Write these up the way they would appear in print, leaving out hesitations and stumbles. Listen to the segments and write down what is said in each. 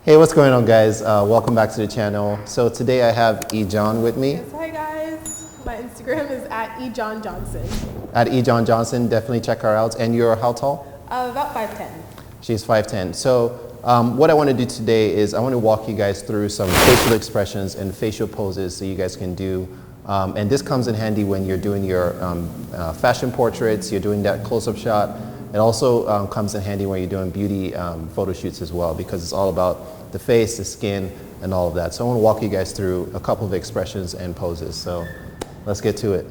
Hey, what's going on, guys? Welcome back to the channel. So today I have Ejon with me. Yes, hi guys. My Instagram is at ejohnjohnson. At Ejon Johnson, definitely check her out. And you're how tall? About 5'10". She's 5'10". So what I want to do today is I want to walk you guys through some facial expressions and facial poses so you guys can do. And this comes in handy when you're doing your fashion portraits, you're doing that close-up shot. It also comes in handy when you're doing beauty photo shoots as well, because it's all about the face, the skin, and all of that. So I want to walk you guys through a couple of expressions and poses. So let's get to it.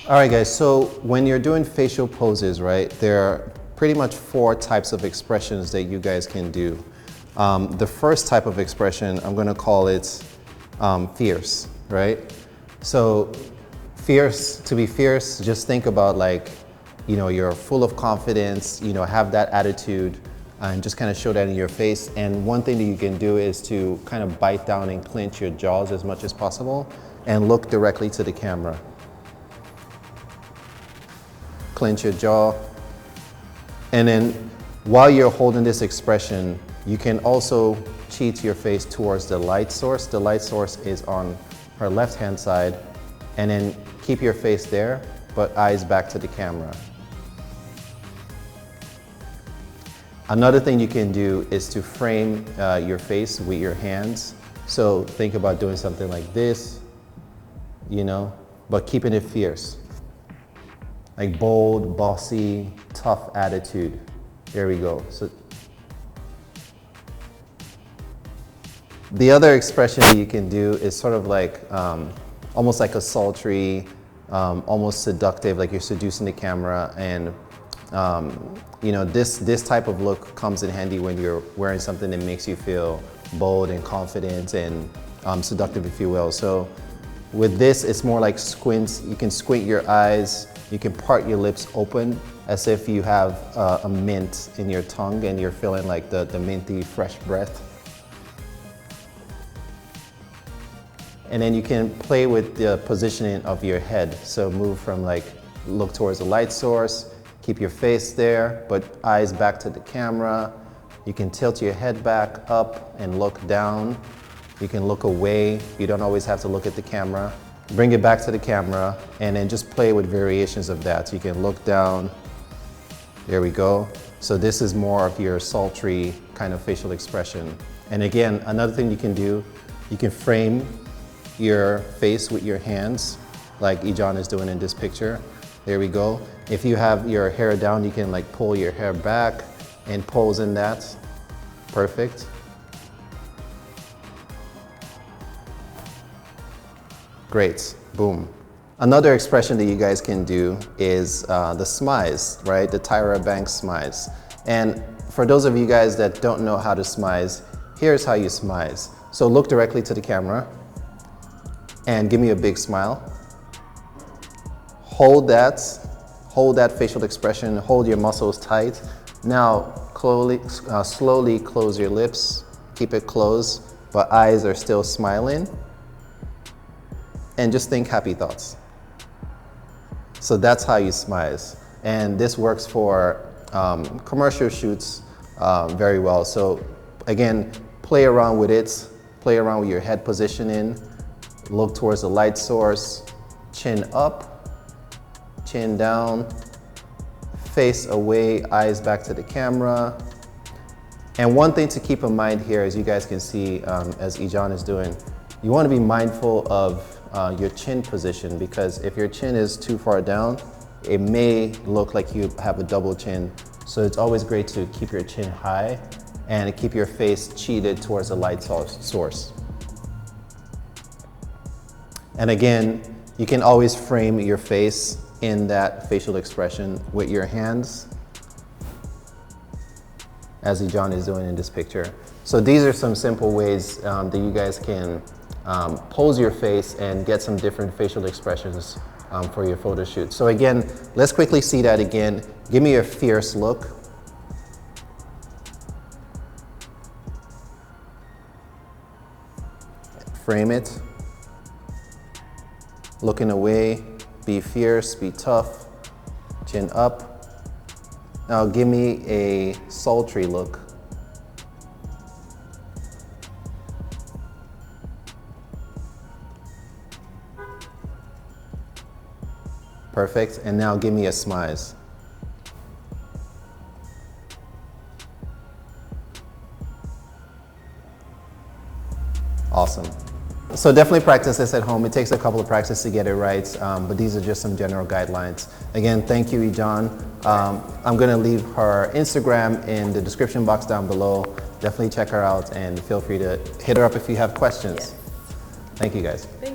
All right, guys, so when you're doing facial poses, right, there are pretty much 4 types of expressions that you guys can do. The first type of expression, I'm gonna call it fierce, right? So fierce, to be fierce, just think about like, you know, you're full of confidence, you know, have that attitude and just kind of show that in your face. And one thing that you can do is to kind of bite down and clench your jaws as much as possible and look directly to the camera. Clench your jaw. And then while you're holding this expression, you can also cheat your face towards the light source. The light source is on her left-hand side. And then keep your face there, but eyes back to the camera. Another thing you can do is to frame your face with your hands. So think about doing something like this, you know, but keeping it fierce. Like bold, bossy, tough attitude. There we go. So the other expression that you can do is sort of like almost like a sultry, almost seductive, like you're seducing the camera. And you know, this type of look comes in handy when you're wearing something that makes you feel bold and confident and seductive, if you will. So with this, it's more like squints. You can squint your eyes. You can part your lips open as if you have a mint in your tongue and you're feeling like the minty, fresh breath. And then you can play with the positioning of your head. So move from like, look towards the light source, keep your face there, but eyes back to the camera. You can tilt your head back up and look down. You can look away. You don't always have to look at the camera. Bring it back to the camera and then just play with variations of that. So you can look down. There we go. So this is more of your sultry kind of facial expression. And again, another thing you can do, you can frame your face with your hands like Ejon is doing in this picture. There we go. If you have your hair down, you can like pull your hair back and pose in that. Perfect. Great, boom. Another expression that you guys can do is the Smize, right? The Tyra Smize. And for those of you guys that don't know how to Smize, here's how you Smize. So look directly to the camera and give me a big smile. Hold that facial expression, hold your muscles tight. Now, slowly close your lips, keep it closed, but eyes are still smiling. And just think happy thoughts. So that's how you Smize. And this works for commercial shoots very well. So again, play around with it, play around with your head positioning, look towards the light source, chin up, chin down, face away, eyes back to the camera. And one thing to keep in mind here, as you guys can see, as Ejon is doing, you want to be mindful of your chin position, because if your chin is too far down, it may look like you have a double chin. So it's always great to keep your chin high and keep your face cheated towards the light source. And again, you can always frame your face in that facial expression with your hands, as Ejon is doing in this picture. So these are some simple ways that you guys can pose your face and get some different facial expressions for your photo shoot. So again, let's quickly see that again. Give me a fierce look. Frame it. Looking away, be fierce, be tough, chin up. Now give me a sultry look. Perfect, and now give me a smize. Awesome. So definitely practice this at home. It takes a couple of practice to get it right, but these are just some general guidelines. Again, thank you, Ijan. I'm gonna leave her Instagram in the description box down below. Definitely check her out and feel free to hit her up if you have questions. Yes. Thank you guys. Thank